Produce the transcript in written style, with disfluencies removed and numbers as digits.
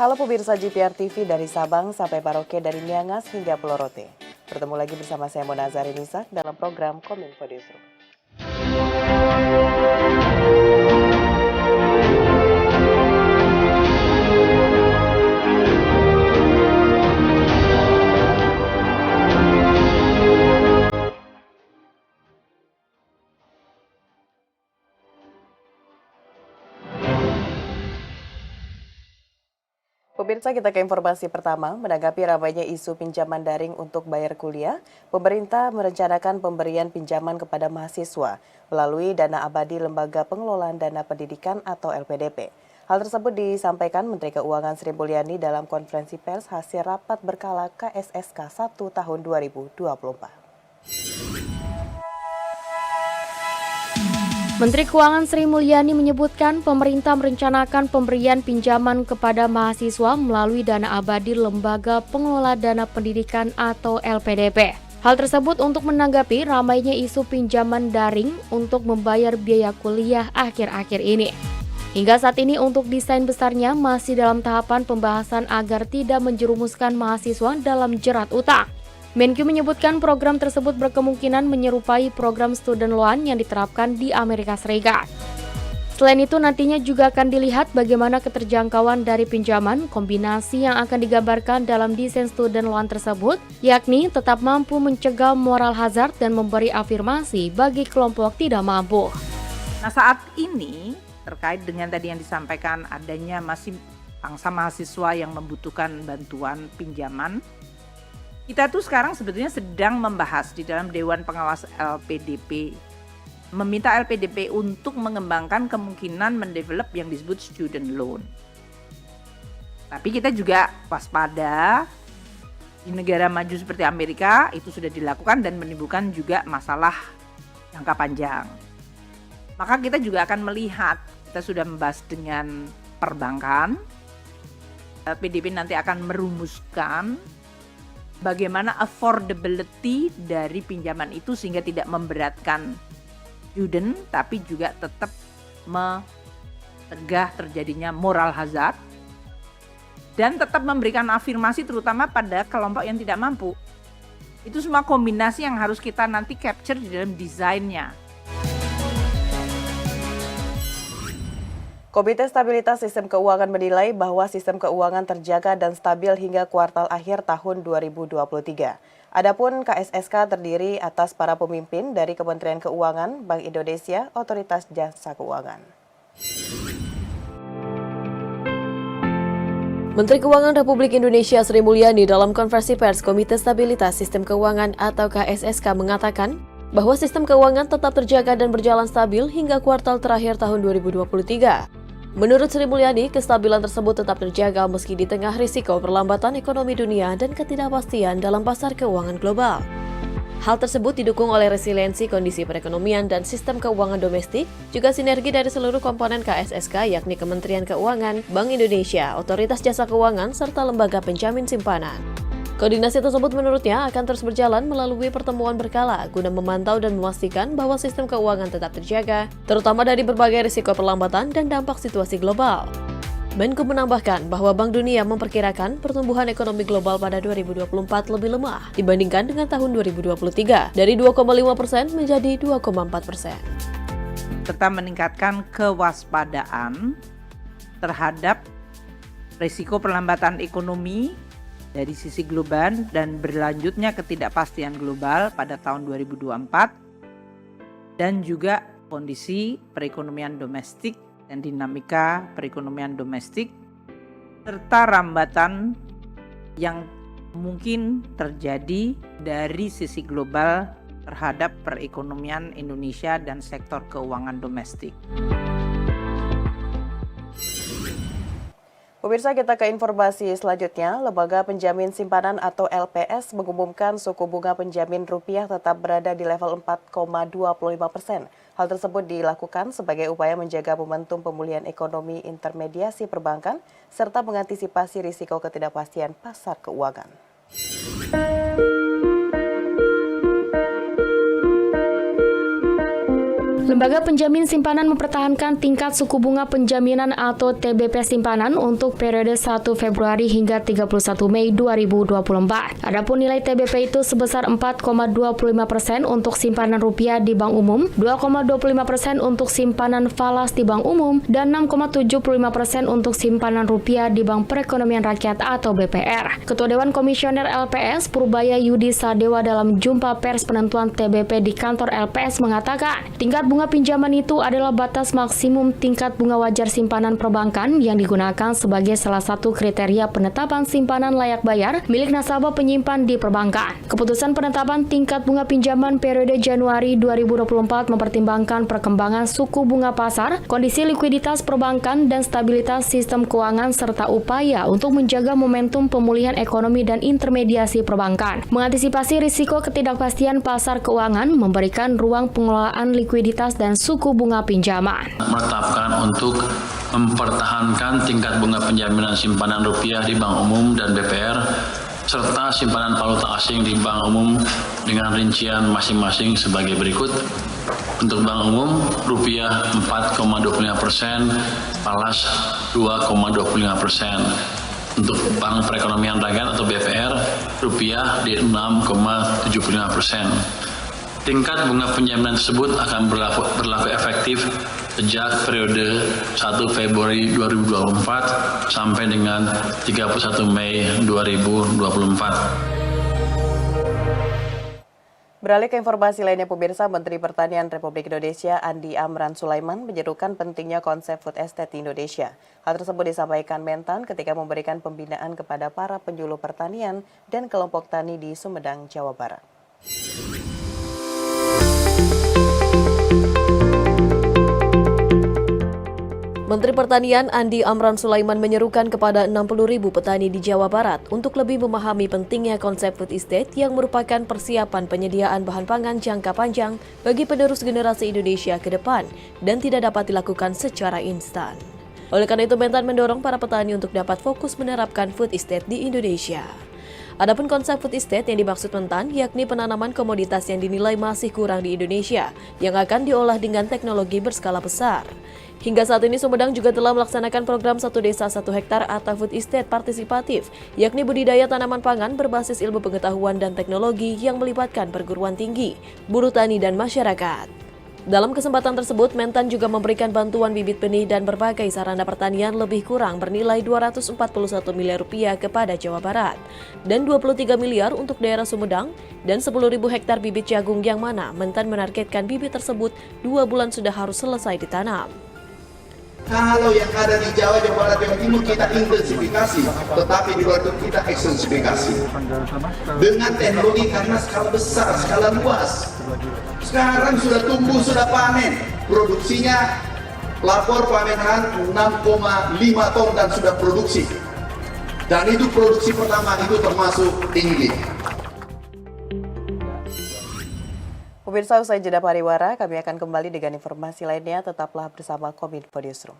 Halo pemirsa GPR TV dari Sabang sampai Merauke, dari Miangas hingga Pulau Rote. Bertemu lagi bersama saya Mona Zarinisa dalam program Kominfo Newsroom. Pemirsa, kita ke informasi pertama. Menanggapi ramainya isu pinjaman daring untuk bayar kuliah, pemerintah merencanakan pemberian pinjaman kepada mahasiswa melalui dana abadi Lembaga Pengelolaan Dana Pendidikan atau LPDP. Hal tersebut disampaikan Menteri Keuangan Sri Mulyani dalam konferensi pers hasil rapat berkala KSSK 1 tahun 2024. Menteri Keuangan Sri Mulyani menyebutkan pemerintah merencanakan pemberian pinjaman kepada mahasiswa melalui dana abadi Lembaga Pengelola Dana Pendidikan atau LPDP. Hal tersebut untuk menanggapi ramainya isu pinjaman daring untuk membayar biaya kuliah akhir-akhir ini. Hingga saat ini untuk desain besarnya masih dalam tahapan pembahasan agar tidak menjerumuskan mahasiswa dalam jerat utang. Menkyu menyebutkan program tersebut berkemungkinan menyerupai program student loan yang diterapkan di Amerika Serikat. Selain itu nantinya juga akan dilihat bagaimana keterjangkauan dari pinjaman, kombinasi yang akan digambarkan dalam desain student loan tersebut, yakni tetap mampu mencegah moral hazard dan memberi afirmasi bagi kelompok tidak mampu. Nah, saat ini terkait dengan tadi yang disampaikan adanya masih pangsa mahasiswa yang membutuhkan bantuan pinjaman, kita tuh sekarang sebetulnya sedang membahas di dalam Dewan Pengawas LPDP, meminta LPDP untuk mengembangkan kemungkinan mendevelop yang disebut student loan. Tapi kita juga waspada, di negara maju seperti Amerika itu sudah dilakukan dan menimbulkan juga masalah jangka panjang. Maka kita juga akan melihat, kita sudah membahas dengan perbankan, LPDP nanti akan merumuskan bagaimana affordability dari pinjaman itu sehingga tidak memberatkan student tapi juga tetap mencegah terjadinya moral hazard dan tetap memberikan afirmasi terutama pada kelompok yang tidak mampu. Itu semua kombinasi yang harus kita nanti capture di dalam desainnya. Komite Stabilitas Sistem Keuangan menilai bahwa sistem keuangan terjaga dan stabil hingga kuartal akhir tahun 2023. Adapun KSSK terdiri atas para pemimpin dari Kementerian Keuangan, Bank Indonesia, Otoritas Jasa Keuangan. Menteri Keuangan Republik Indonesia Sri Mulyani dalam konferensi pers Komite Stabilitas Sistem Keuangan atau KSSK mengatakan bahwa sistem keuangan tetap terjaga dan berjalan stabil hingga kuartal terakhir tahun 2023. Menurut Sri Mulyani, kestabilan tersebut tetap terjaga meski di tengah risiko perlambatan ekonomi dunia dan ketidakpastian dalam pasar keuangan global. Hal tersebut didukung oleh resiliensi kondisi perekonomian dan sistem keuangan domestik, juga sinergi dari seluruh komponen KSSK yakni Kementerian Keuangan, Bank Indonesia, Otoritas Jasa Keuangan, serta lembaga penjamin simpanan. Koordinasi tersebut menurutnya akan terus berjalan melalui pertemuan berkala guna memantau dan memastikan bahwa sistem keuangan tetap terjaga, terutama dari berbagai risiko perlambatan dan dampak situasi global. Menko menambahkan bahwa Bank Dunia memperkirakan pertumbuhan ekonomi global pada 2024 lebih lemah dibandingkan dengan tahun 2023, dari 2,5% menjadi 2,4%. Serta meningkatkan kewaspadaan terhadap risiko perlambatan ekonomi dari sisi global dan berlanjutnya ketidakpastian global pada tahun 2024 dan juga kondisi perekonomian domestik dan dinamika perekonomian domestik serta rambatan yang mungkin terjadi dari sisi global terhadap perekonomian Indonesia dan sektor keuangan domestik. Pemirsa, kita ke informasi selanjutnya. Lembaga Penjamin Simpanan atau LPS mengumumkan suku bunga penjamin rupiah tetap berada di level 4,25%. Hal tersebut dilakukan sebagai upaya menjaga momentum pemulihan ekonomi intermediasi perbankan serta mengantisipasi risiko ketidakpastian pasar keuangan. Lembaga penjamin simpanan mempertahankan tingkat suku bunga penjaminan atau TBP simpanan untuk periode 1 Februari hingga 31 Mei 2024. Adapun nilai TBP itu sebesar 4,25% untuk simpanan rupiah di bank umum, 2,25% untuk simpanan falas di bank umum, dan 6,75% untuk simpanan rupiah di Bank Perekonomian Rakyat atau BPR. Ketua Dewan Komisioner LPS Purbaya Yudi Sadewa dalam jumpa pers penentuan TBP di kantor LPS mengatakan, tingkat bunga pinjaman itu adalah batas maksimum tingkat bunga wajar simpanan perbankan yang digunakan sebagai salah satu kriteria penetapan simpanan layak bayar milik nasabah penyimpan di perbankan. Keputusan penetapan tingkat bunga pinjaman periode Januari 2024 mempertimbangkan perkembangan suku bunga pasar, kondisi likuiditas perbankan, dan stabilitas sistem keuangan serta upaya untuk menjaga momentum pemulihan ekonomi dan intermediasi perbankan. Mengantisipasi risiko ketidakpastian pasar keuangan, memberikan ruang pengelolaan likuiditas dan suku bunga pinjaman. Menetapkan untuk mempertahankan tingkat bunga penjaminan simpanan rupiah di bank umum dan BPR serta simpanan valuta asing di bank umum dengan rincian masing-masing sebagai berikut. Untuk bank umum, rupiah 4,25%, falas 2,25%. Untuk Bank Perekonomian Rakyat atau BPR, rupiah di 6,75%. Tingkat bunga penjaminan tersebut akan berlaku efektif sejak periode 1 Februari 2024 sampai dengan 31 Mei 2024. Beralih ke informasi lainnya, pemirsa, Menteri Pertanian Republik Indonesia Andi Amran Sulaiman menyerukan pentingnya konsep food estate di Indonesia. Hal tersebut disampaikan Mentan ketika memberikan pembinaan kepada para penyuluh pertanian dan kelompok tani di Sumedang, Jawa Barat. Menteri Pertanian Andi Amran Sulaiman menyerukan kepada 60.000 petani di Jawa Barat untuk lebih memahami pentingnya konsep food estate yang merupakan persiapan penyediaan bahan pangan jangka panjang bagi penerus generasi Indonesia ke depan dan tidak dapat dilakukan secara instan. Oleh karena itu, Mentan mendorong para petani untuk dapat fokus menerapkan food estate di Indonesia. Adapun konsep food estate yang dimaksud Mentan yakni penanaman komoditas yang dinilai masih kurang di Indonesia yang akan diolah dengan teknologi berskala besar. Hingga saat ini Sumedang juga telah melaksanakan program 1 Desa 1 Hektar atau food estate partisipatif, yakni budidaya tanaman pangan berbasis ilmu pengetahuan dan teknologi yang melibatkan perguruan tinggi, buruh tani, dan masyarakat. Dalam kesempatan tersebut, Mentan juga memberikan bantuan bibit benih dan berbagai sarana pertanian lebih kurang bernilai 241 miliar rupiah kepada Jawa Barat dan 23 miliar untuk daerah Sumedang dan 10.000 hektar bibit jagung yang mana Mentan menargetkan bibit tersebut 2 bulan sudah harus selesai ditanam. Kalau yang ada di Jawa Barat, Jawa Timur kita intensifikasi, tetapi di luar itu kita ekstensifikasi dengan teknologi karena skala besar, skala luas. Sekarang sudah tumbuh, sudah panen, produksinya lapor pamenan 6,5 ton dan sudah produksi. Dan itu produksi pertama itu termasuk tinggi. Pemirsa, usai jeda pariwara, kami akan kembali dengan informasi lainnya. Tetaplah bersama Kominfo Newsroom.